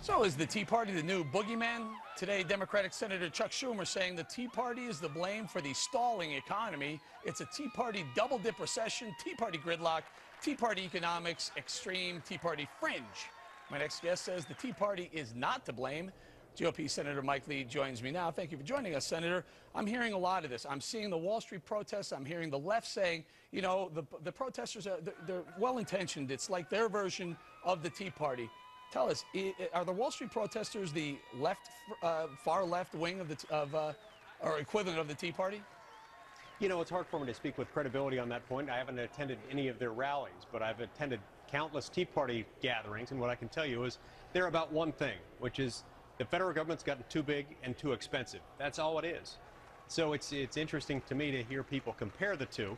So is the Tea Party the new boogeyman? Today, Democratic Senator Chuck Schumer saying the Tea Party is the blame for the stalling economy. It's a Tea Party double-dip recession, Tea Party gridlock, Tea Party economics, extreme Tea Party fringe. My next guest says the Tea Party is not to blame. GOP Senator Mike Lee joins me now. Thank you for joining us, Senator. I'm hearing a lot of this. I'm seeing the Wall Street protests. I'm hearing the left saying, you know, the protesters, they're well-intentioned. It's like their version of the Tea Party. Tell us, are the Wall Street protesters the left, far left wing of or equivalent of the Tea Party? You know, it's hard for me to speak with credibility on that point. I haven't attended any of their rallies, but I've attended countless Tea Party gatherings, and what I can tell you is they're about one thing, which is the federal government's gotten too big and too expensive. That's all it is. So it's interesting to me to hear people compare the two,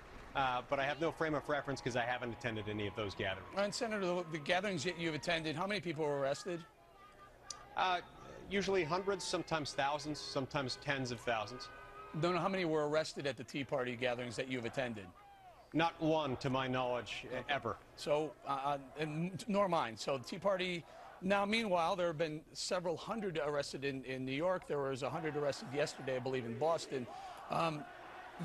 but I have no frame of reference because I haven't attended any of those gatherings. And Senator, the gatherings that you've attended, how many people were arrested? Usually hundreds, sometimes thousands, sometimes tens of thousands. Don't know how many were arrested at the Tea Party gatherings that you've attended? Not one, to my knowledge, ever. So, nor mine. So the Tea Party. Now, meanwhile, there have been several hundred arrested in New York. There was 100 arrested yesterday, I believe, in Boston.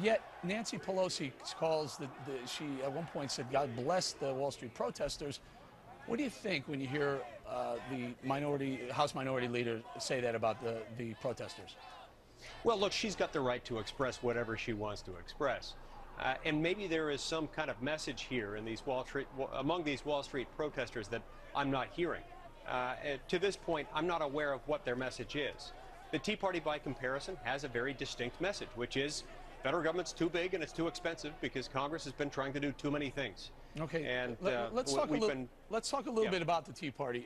Yet Nancy Pelosi calls she at one point said, "God bless the Wall Street protesters." What do you think when you hear the House Minority Leader say that about the protesters? Well, look, she's got the right to express whatever she wants to express. And maybe there is some kind of message here in among these Wall Street protesters that I'm not hearing. To this point, I'm not aware of what their message is. The Tea Party, by comparison, has a very distinct message, which is federal government's too big and it's too expensive because Congress has been trying to do too many things. Okay, and let's talk a little bit about the Tea Party.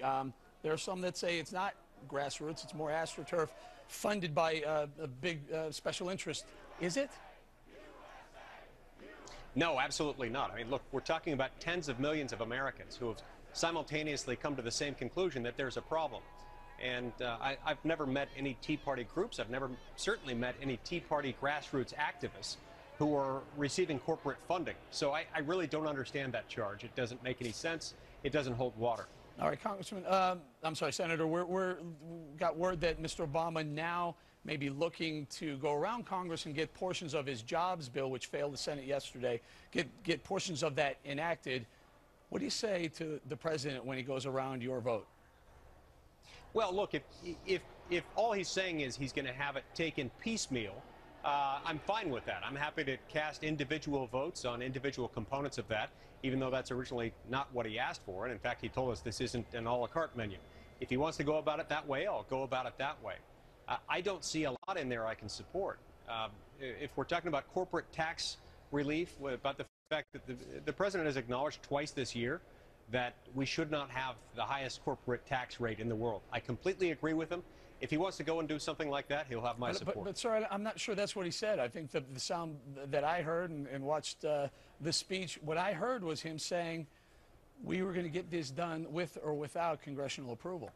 There are some that say it's not grassroots, it's more AstroTurf, funded by a big special interest. Is it? No, absolutely not. I mean, look, we're talking about tens of millions of Americans who have simultaneously come to the same conclusion that there's a problem. And I've never met any Tea Party groups. I've never certainly met any Tea Party grassroots activists who are receiving corporate funding. So I really don't understand that charge. It doesn't make any sense. It doesn't hold water. All right, Congressman, I'm sorry, Senator, we got word that Mr. Obama now may be looking to go around Congress and get portions of his jobs bill, which failed the Senate yesterday, get portions of that enacted. What do you say to the president when he goes around your vote? Well, look, if all he's saying is he's going to have it taken piecemeal, I'm fine with that. I'm happy to cast individual votes on individual components of that, even though that's originally not what he asked for. And in fact, he told us this isn't an a la carte menu. If he wants to go about it that way, I'll go about it that way. I don't see a lot in there I can support. If we're talking about corporate tax relief, about the fact that the president has acknowledged twice this year that we should not have the highest corporate tax rate in the world. I completely agree with him. If he wants to go and do something like that, he'll have my support. But sir, I'm not sure that's what he said. I think the sound that I heard and watched this speech, what I heard was him saying we were going to get this done with or without congressional approval.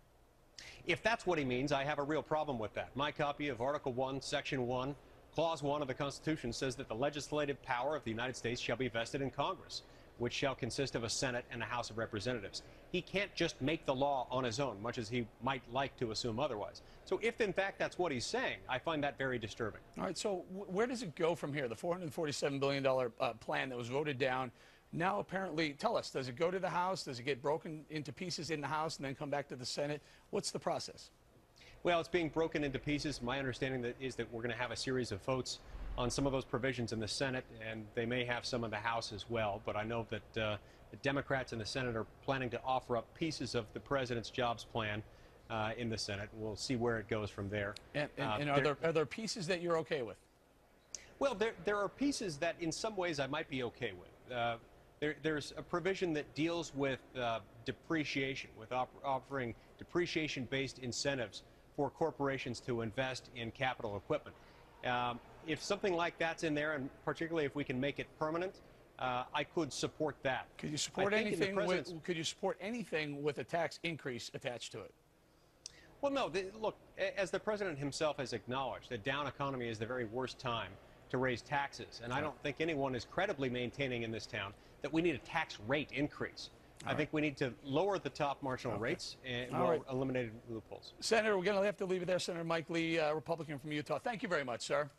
If that's what he means, I have a real problem with that. My copy of Article 1, Section 1, Clause 1 of the Constitution says that the legislative power of the United States shall be vested in Congress, which shall consist of a Senate and a House of Representatives. He can't just make the law on his own, much as he might like to assume otherwise. So if, in fact, that's what he's saying, I find that very disturbing. All right, so where does it go from here? The $447 billion plan that was voted down, now apparently, tell us, does it go to the House? Does it get broken into pieces in the House and then come back to the Senate? What's the process? Well, it's being broken into pieces. My understanding is that we're going to have a series of votes on some of those provisions in the Senate, and they may have some in the House as well. But I know that the Democrats in the Senate are planning to offer up pieces of the president's jobs plan in the Senate. We'll see where it goes from there. And are there pieces that you're okay with? Well, there are pieces that in some ways I might be okay with. There's a provision that deals with depreciation, with offering depreciation-based incentives for corporations to invest in capital equipment. If something like that's in there, and particularly if we can make it permanent, I could support that. Could you support anything with a tax increase attached to it? Well, no. Look, as the president himself has acknowledged, a down economy is the very worst time to raise taxes, and I don't think anyone is credibly maintaining in this town that we need a tax rate increase. I think we need to lower the top marginal rates and eliminate loopholes. principles. Senator, we're going to have to leave it there. Senator Mike Lee, Republican from Utah. Thank you very much, sir.